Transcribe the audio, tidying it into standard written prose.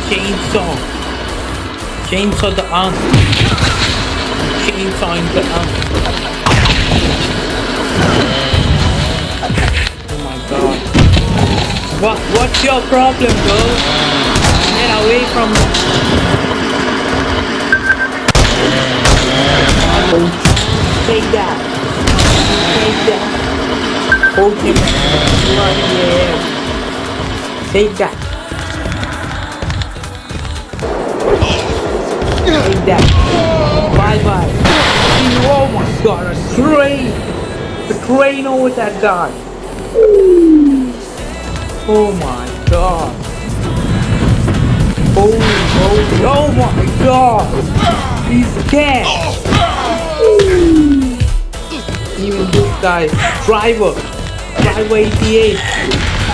Chainsaw. Chainsaw the arm. Chainsaw in the arm. Oh my god. What's your problem, bro? Get away from me. Take that. Take that. Hold him right here. Take that. Take that. Bye bye. Oh my god, a train! The train over that guy. Oh my god. Oh my god. He's dead. Even this guy, driver 88.